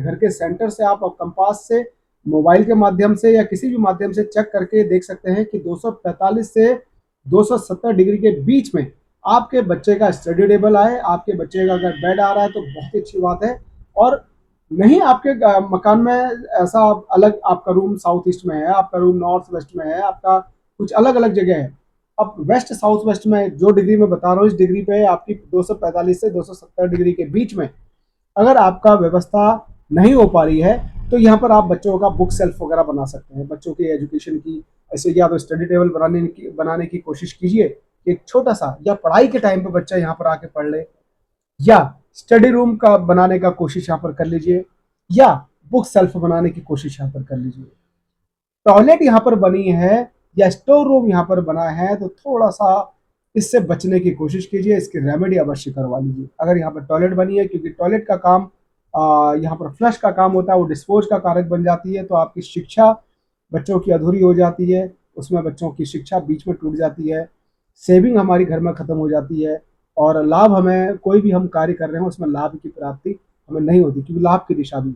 घर के सेंटर से आप कंपास से, मोबाइल के माध्यम से या किसी भी माध्यम से चेक करके देख सकते हैं कि 245 से 270 डिग्री के बीच में आपके बच्चे का स्टडी टेबल आए। आपके बच्चे का अगर बेड आ रहा है तो बहुत ही अच्छी बात है। और नहीं आपके मकान में ऐसा अलग, आपका रूम साउथ ईस्ट में है, आपका रूम नॉर्थ वेस्ट में है, आपका कुछ अलग अलग जगह है। अब वेस्ट साउथ वेस्ट में जो डिग्री में बता रहा हूँ, इस डिग्री पे आपकी 245 से 270 डिग्री के बीच में अगर आपका व्यवस्था नहीं हो पा रही है तो यहाँ पर आप बच्चों का बुक सेल्फ वगैरह बना सकते हैं। बच्चों की एजुकेशन की ऐसे या तो स्टडी टेबल बनाने की कोशिश कीजिए, एक छोटा सा, या पढ़ाई के टाइम पे बच्चा यहाँ पर आके पढ़ ले, या स्टडी रूम का बनाने का कोशिश यहाँ पर कर लीजिए, या बुक सेल्फ बनाने की कोशिश यहाँ पर कर लीजिए। टॉयलेट यहाँ पर बनी है या स्टोर रूम यहाँ पर बना है तो थोड़ा सा इससे बचने की कोशिश कीजिए, इसकी रेमेडी अवश्य करवा लीजिए। अगर यहाँ पर टॉयलेट बनी है, क्योंकि टॉयलेट का काम यहाँ पर फ्लश का काम होता है, वो डिस्पोज का कारक बन जाती है, तो आपकी शिक्षा बच्चों की अधूरी हो जाती है, उसमें बच्चों की शिक्षा बीच में टूट जाती है, सेविंग हमारी घर में खत्म हो जाती है, और लाभ हमें कोई भी हम कार्य कर रहे हैं उसमें लाभ की प्राप्ति हमें नहीं होती, क्योंकि लाभ की दिशा भी है।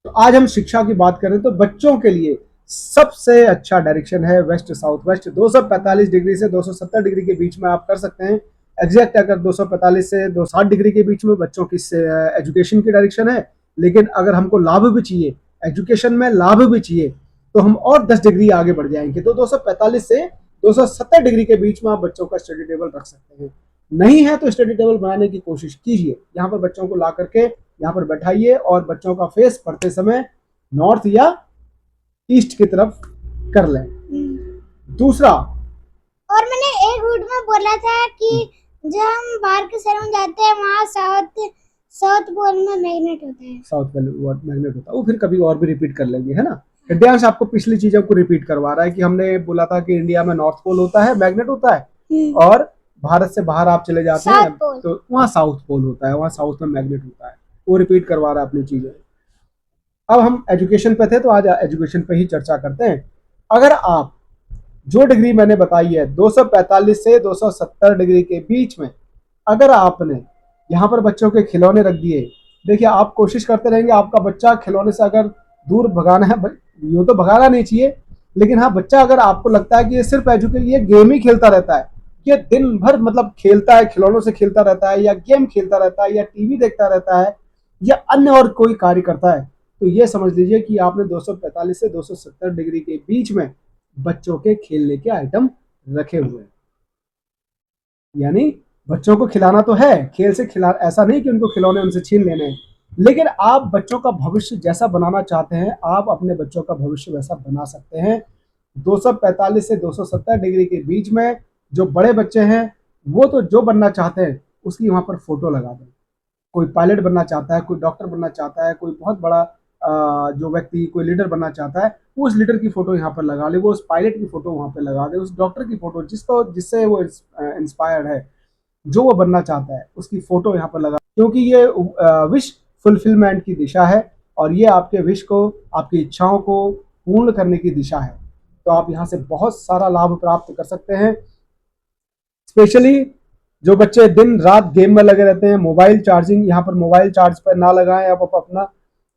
तो आज हम शिक्षा की बात करें तो बच्चों के लिए सबसे अच्छा डायरेक्शन है वेस्ट साउथ वेस्ट। 245 डिग्री से 270 डिग्री के बीच में आप कर सकते हैं। एग्जैक्ट अगर 245 से 260 डिग्री के बीच में बच्चों की एजुकेशन की डायरेक्शन है, लेकिन अगर हमको लाभ भी चाहिए, एजुकेशन में लाभ भी चाहिए, तो हम और 10 डिग्री आगे बढ़ जाएंगे। तो 245 से 270 डिग्री के बीच में आप बच्चों का स्टडी टेबल रख सकते हैं। नहीं है तो स्टडी टेबल बनाने की कोशिश कीजिए। यहाँ पर बच्चों को ला करके यहाँ पर बैठाइए और बच्चों का फेस पढ़ते समय नॉर्थ या ईस्ट की तरफ कर लें। दूसरा, और मैंने एक वीडियो में बोला था कि जब हम बाहर के शहर में जाते हैं वहाँ साउथ पोल में मैग्नेट होता है, साउथ पोल मैग्नेट होता है, वो फिर कभी और भी रिपीट कर लेंगे, है ना। हृदयांश आपको पिछली चीजों को रिपीट करवा रहा है कि हमने बोला था कि इंडिया में नॉर्थ पोल होता है, मैग्नेट होता है, और भारत से बाहर आप चले जाते हैं तो वहाँ साउथ पोल होता है, वहाँ साउथ में मैग्नेट होता है। वो रिपीट करवा रहा है अपनी चीजें। अब हम एजुकेशन पे थे तो आज एजुकेशन पे ही चर्चा करते हैं। अगर आप जो डिग्री मैंने बताई है 245 से 270 डिग्री के बीच में, अगर आपने यहाँ पर बच्चों के खिलौने रख दिए, देखिए आप कोशिश करते रहेंगे आपका बच्चा खिलौने से अगर दूर भगाना है, यूँ तो भगाना नहीं चाहिए, लेकिन हाँ बच्चा अगर आपको लगता है कि ये सिर्फ ये गेम ही खेलता रहता है, ये दिन भर मतलब खेलता है, खिलौनों से खेलता रहता है, या गेम खेलता रहता है, या टीवी देखता रहता है, या अन्य और कोई कार्य करता है, तो ये समझ लीजिए कि आपने 245 से 270 डिग्री के बीच में बच्चों के खेलने के आइटम रखे हुए हैं। यानी बच्चों को खिलाना तो है, खेल से खिला, ऐसा नहीं कि उनको खिलौने उनसे छीन लेने हैं, लेकिन आप बच्चों का भविष्य जैसा बनाना चाहते हैं आप अपने बच्चों का भविष्य वैसा बना सकते हैं। 245 से 270 डिग्री के बीच में जो बड़े बच्चे हैं वो तो जो बनना चाहते हैं उसकी वहां पर फोटो लगा दें। कोई पायलट बनना चाहता है, कोई डॉक्टर बनना चाहता है, कोई बहुत बड़ा जो व्यक्ति कोई लीडर बनना चाहता है, वो उस लीडर की फोटो यहाँ पर लगा ले, वो उस पायलट की फोटो वहाँ पे लगा दे, उस डॉक्टर की फोटो जिससे वो इंस्पायर्ड है, जो वो बनना चाहता है उसकी फोटो यहाँ पर लगा, क्योंकि ये विश फुलफिलमेंट की दिशा है और ये आपके विश को, आपकी इच्छाओं को पूर्ण करने की दिशा है। तो आप यहाँ से बहुत सारा लाभ प्राप्त कर सकते हैं। स्पेशली जो बच्चे दिन रात गेम में लगे रहते हैं, मोबाइल चार्जिंग, यहाँ पर मोबाइल चार्ज पर ना लगाएं आप अपना,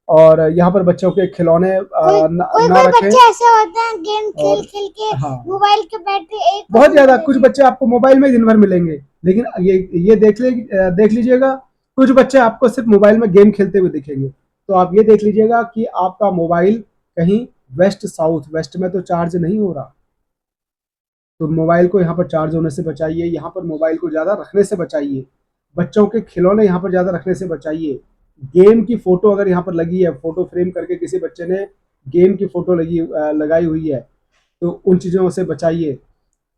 और यहाँ पर बच्चों के खिलौने ना रखें। बच्चे ऐसे होते हैं गेम खेल खेल के मोबाइल के बैटरी एक बहुत ज्यादा, कुछ बच्चे आपको मोबाइल में दिन भर मिलेंगे, लेकिन ये देख लीजिएगा कुछ बच्चे आपको सिर्फ मोबाइल में गेम खेलते हुए दिखेंगे। तो आप ये देख लीजिएगा कि आपका मोबाइल कहीं वेस्ट साउथ वेस्ट में तो चार्ज नहीं हो रहा, तो मोबाइल को यहाँ पर चार्ज होने से बचाइए, यहाँ पर मोबाइल को ज़्यादा रखने से बचाइए, बच्चों के खिलौने यहाँ पर ज़्यादा रखने से बचाइए। गेम की फ़ोटो अगर यहाँ पर लगी है, फ़ोटो फ्रेम करके किसी बच्चे ने गेम की फ़ोटो लगाई हुई है, तो उन चीज़ों से बचाइए।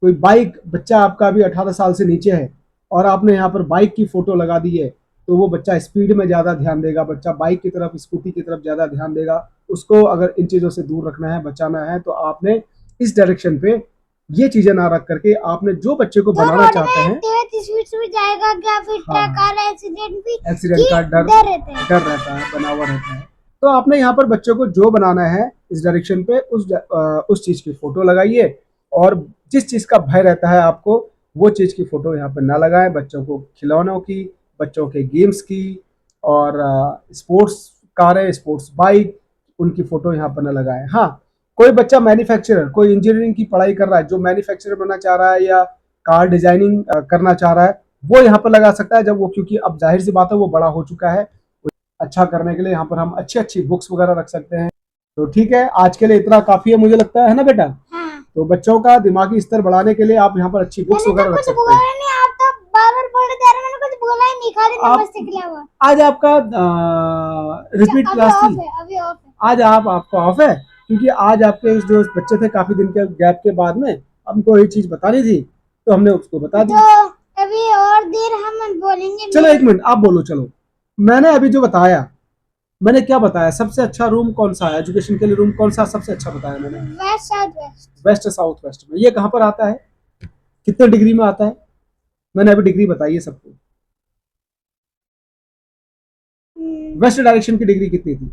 कोई बाइक, बच्चा आपका अभी 18 साल से नीचे है और आपने यहाँ पर बाइक की फ़ोटो लगा दी है, तो वो बच्चा स्पीड में ज़्यादा ध्यान देगा, बच्चा बाइक की तरफ, स्कूटी की तरफ ज़्यादा ध्यान देगा। उसको अगर इन चीज़ों से दूर रखना है, बचाना है, तो आपने इस डायरेक्शन पे ये चीजें ना रख करके आपने जो बच्चे को बनाना चाहते हैं, जाएगा क्या, फिर एक्सीडेंट का डर रहता है, बना हुआ रहता है। तो आपने यहाँ पर बच्चों को जो बनाना है इस डायरेक्शन पे उस चीज की फोटो लगाइए, और जिस चीज का भय रहता है आपको वो चीज की फोटो यहाँ पर ना लगाएं। बच्चों को खिलौनों की, बच्चों के गेम्स की और स्पोर्ट्स कारें, स्पोर्ट्स बाइक, उनकी फोटो यहाँ पर न लगाएं। हाँ, कोई बच्चा मैन्युफैक्चरर, कोई इंजीनियरिंग की पढ़ाई कर रहा है, जो मैन्युफैक्चरर बनना चाह रहा है या कार डिजाइनिंग करना चाह रहा है, वो यहाँ पर लगा सकता है। जब वो, क्योंकि अब जाहिर सी बात है वो बड़ा हो चुका है, अच्छा करने के लिए यहाँ पर हम अच्छी अच्छी बुक्स वगैरह रख सकते हैं। तो ठीक है, आज के लिए इतना काफी है मुझे लगता है ना बेटा। हाँ। तो बच्चों का दिमागी स्तर बढ़ाने के लिए आप यहाँ पर अच्छी बुक्स मैंने तो वगैरह रख कुछ सकते बोला हैं। नहीं, आप तो बार-बार बोले जा रहे हैं, मैंने कुछ बोला ही नहीं, खाली आप नमस्ते के अलावा। आज आपका रिपीट अभी क्लास ऑफ थी, है, अभी ऑफ है। आज आपका ऑफ है, क्योंकि आज आपके जो बच्चे थे काफी दिन के गैप के बाद में हमको ये चीज बतानी थी, तो हमने उसको बता दी। तो अभी और देर हम बोलेंगे। चलो एक मिनट आप बोलो। चलो, मैंने अभी जो बताया, मैंने क्या बताया, सबसे अच्छा रूम कौन सा है एजुकेशन के लिए, रूम कौन सा सबसे अच्छा बताया मैंने? West south west. West south west में। ये कहाँ पर आता है, कितने डिग्री में आता है? मैंने अभी डिग्री बताई है सबको। वेस्ट डायरेक्शन की डिग्री कितनी थी?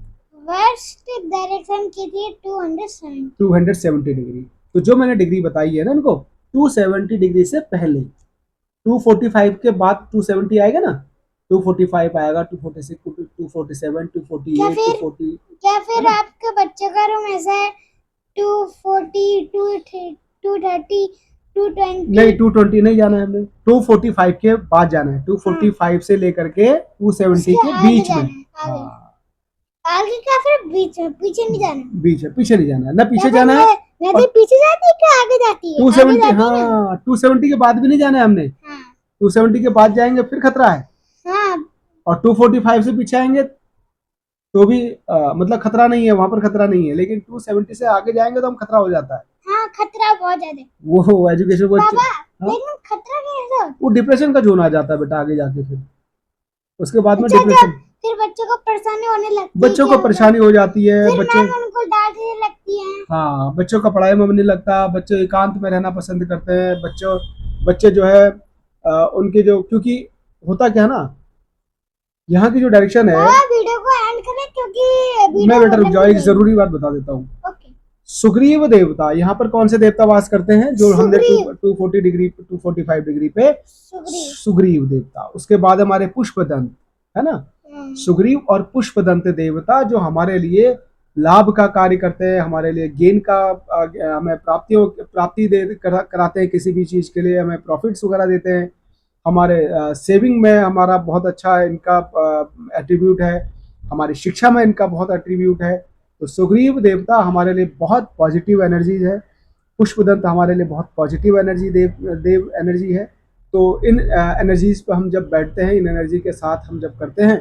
वेस्ट डायरेक्शन की थी 270। 270 डिग्री। तो जो मैंने डिग्री बताई है ना इनको, 270 डिग्री से पहले, 245 के बाद 270 आएगा ना, 245 आएगा, 246, 247, 248, 240। क्या फिर आपके बच्चे का रूम ऐसा है 240, 230, 220? नहीं, 220 नहीं जाना है हमने, 245 के बाद जाना है, 245 से लेकर के 270 के बीच में। आगे का फिर बीच में, पीछे नहीं जाना। बीच में, पीछे नहीं जाना है ना, पीछे जाना है। नदी पीछे जाती है क्या आगे जाती है? 270, हाँ 270 के बाद भी नहीं जाना है हमने। 270 के बाद जाएंगे फिर खतरा है। हाँ। और 245 से पीछे आएंगे तो भी मतलब खतरा नहीं है, वहां पर खतरा नहीं है, लेकिन 270 से आगे जाएंगे तो हम खतरा हो जाता है। हाँ, खतरा बहुत ज्यादा। वो एजुकेशन वो, लेकिन खतरा कैसे? वो डिप्रेशन का जोन आ जाता है बेटा आगे जाके। फिर उसके बाद में डिप्रेशन, फिर बच्चों को परेशानी होने लगती है। बच्चों को परेशानी हो जाती है, बच्चों उनको डांटने लगती है। हाँ, बच्चों का पढ़ाई में मन नहीं लगता, बच्चे एकांत में रहना पसंद करते हैं। बच्चे जो है उनके जो, क्योंकि होता क्या है ना, यहाँ की जो डायरेक्शन है। वीडियो को एंड करें क्योंकि मैं बेटा रुक जाओ, एक जरूरी बात बता देता हूँ। सुग्रीव देवता, यहाँ पर कौन से देवता वास करते हैं? जो हमने 240 डिग्री 245 डिग्री पे सुग्रीव देवता। उसके बाद हमारे पुष्पदंत है ना, सुग्रीव और पुष्पदंत देवता, जो हमारे लिए लाभ का कार्य करते हैं, हमारे लिए गेन का हमें प्राप्ति कराते हैं, किसी भी चीज के लिए हमें प्रॉफिट्स वगैरह देते हैं, हमारे सेविंग में हमारा बहुत अच्छा इनका एट्रीब्यूट है, हमारी शिक्षा में इनका बहुत एट्रीब्यूट है। तो सुग्रीव देवता हमारे लिए बहुत पॉजिटिव एनर्जीज है, पुष्पदंत हमारे लिए बहुत पॉजिटिव एनर्जी देव एनर्जी है। तो इन एनर्जीज पर हम जब बैठते हैं, इन एनर्जी के साथ हम जब करते हैं,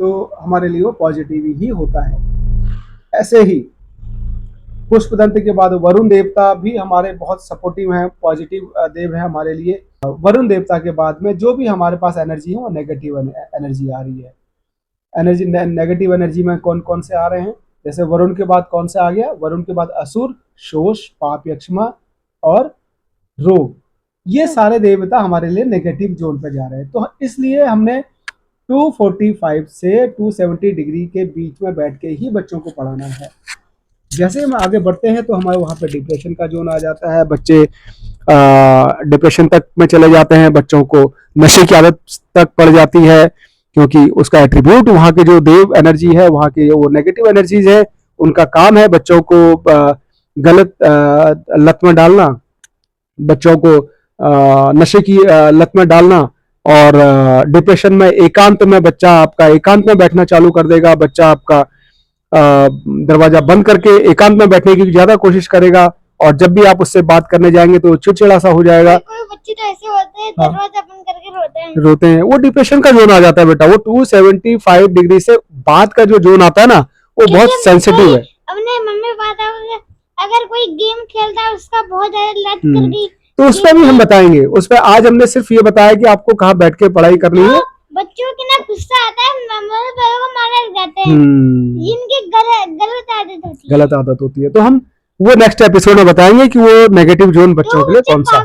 तो हमारे लिए वो पॉजिटिव ही होता है। ऐसे ही पुष्पदंत के बाद वरुण देवता भी हमारे बहुत सपोर्टिव हैं, पॉजिटिव देव है हमारे लिए। वरुण देवता के बाद में जो भी हमारे पास एनर्जी है वो नेगेटिव एनर्जी आ रही है। एनर्जी नेगेटिव एनर्जी में कौन कौन से आ रहे हैं? जैसे वरुण के बाद कौन सा आ गया? वरुण के बाद असुर, शोष, पाप, यक्ष्मा और रोग, ये सारे देवता हमारे लिए नेगेटिव जोन पे जा रहे हैं। तो इसलिए हमने 245 से 270 डिग्री के बीच में बैठ के ही बच्चों को पढ़ाना है। जैसे हम आगे बढ़ते हैं तो हमारे वहाँ पे डिप्रेशन का जोन आ जाता है, बच्चे डिप्रेशन तक में चले जाते हैं, बच्चों को नशे की आदत तक पड़ जाती है, क्योंकि उसका एट्रीब्यूट वहाँ के जो देव एनर्जी है, वहाँ की वो नेगेटिव एनर्जीज है, उनका काम है बच्चों को गलत लत में डालना, बच्चों को नशे की लत में डालना। और डिप्रेशन में एकांत में बच्चा आपका एकांत में बैठना चालू कर देगा, बच्चा आपका दरवाजा बंद करके एकांत में बैठने की ज्यादा कोशिश करेगा, और जब भी आप उससे बात करने जाएंगे तो चिड़चिड़ा सा हो जाएगा। कोई बच्चे तो ऐसे होते हैं, दरवाजा बंद करके रोते हैं, वो डिप्रेशन का जोन आ जाता है बेटा। वो 275 डिग्री से बाद का जो जोन आता है ना, वो बहुत सेंसिटिव है। अपने मम्मी पापा अगर कोई गेम खेलता है उसका बहुत ज्यादा लत कर गई, तो उस पर भी हम बताएंगे। उस पर आज हमने सिर्फ ये बताया कि आपको कहाँ बैठ के पढ़ाई करनी है। बच्चों के ना गुस्सा आता है, मम्मी पापा को मारने लग जाते हैं, जिनकी गलत आदत होती है। तो हम वो नेक्स्ट एपिसोड में बताएंगे कि वो नेगेटिव जोन बच्चों के लिए कौन सा है।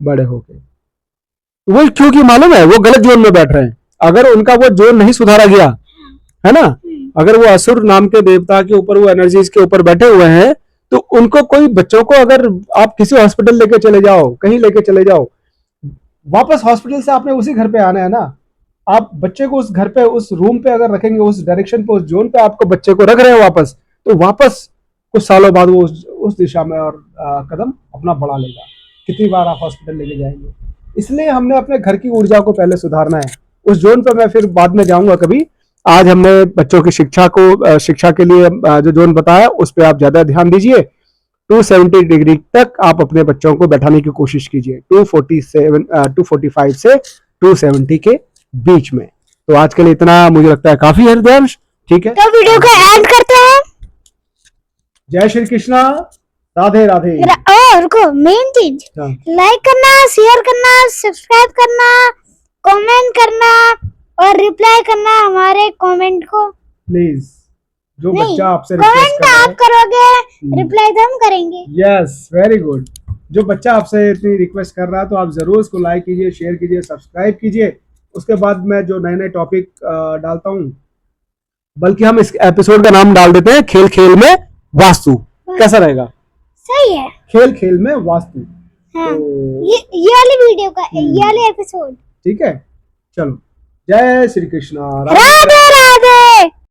बड़े होके वो, क्योंकि मालूम है वो गलत जोन में बैठ रहे हैं। अगर उनका वो जोन नहीं सुधारा गया है ना, अगर वो असुर नाम के देवता के ऊपर, वो एनर्जीज के ऊपर बैठे हुए हैं, तो उनको कोई बच्चों को अगर आप किसी हॉस्पिटल लेके चले जाओ, कहीं लेके चले जाओ, वापस हॉस्पिटल से आपने उसी घर पे आना है ना, आप बच्चे को उस घर पे, उस रूम पे अगर रखेंगे, उस डायरेक्शन पे, उस जोन पे आपको बच्चे को रख रहे हो वापस, तो वापस कुछ सालों बाद वो उस दिशा में और कदम अपना बढ़ा लेगा। कितनी बार आप हॉस्पिटल लेके जाएंगे। इसलिए हमने अपने घर की ऊर्जा को पहले सुधारना है। उस जोन पर मैं फिर बाद में जाऊंगा कभी। आज हमने बच्चों की शिक्षा को, शिक्षा के लिए जो जोन बताया उस पर आप ज्यादा ध्यान दीजिए। 270 डिग्री तक आप अपने बच्चों को बैठाने की कोशिश कीजिए, 245 से 270 के बीच में। तो आज के लिए इतना मुझे लगता है काफी है हृदयांश, ठीक है। तो वीडियो को एंड करते हैं। जय श्री कृष्णा, राधे राधे। और रुको, मेन चीज, लाइक करना, शेयर करना, सब्सक्राइब करना, कमेंट करना और रिप्लाई करना हमारे कमेंट को प्लीज। जो नहीं, बच्चा आपसे कमेंट आप करोगे, रिप्लाई तो हम करेंगे। Yes, very good. जो बच्चा आपसे इतनी रिक्वेस्ट कर रहा है तो आप जरूर उसको लाइक कीजिए, शेयर कीजिए, सब्सक्राइब कीजिए। उसके बाद मैं जो नए नए टॉपिक डालता हूँ, बल्कि हम इस एपिसोड का नाम डाल देते हैं खेल खेल में वास्तु। कैसा रहेगा? सही है। खेल खेल में वास्तु। हाँ, तो ये वाली वीडियो का, ये वाली एपिसोड। ठीक है, चलो, जय श्री कृष्णा, राधे राधे।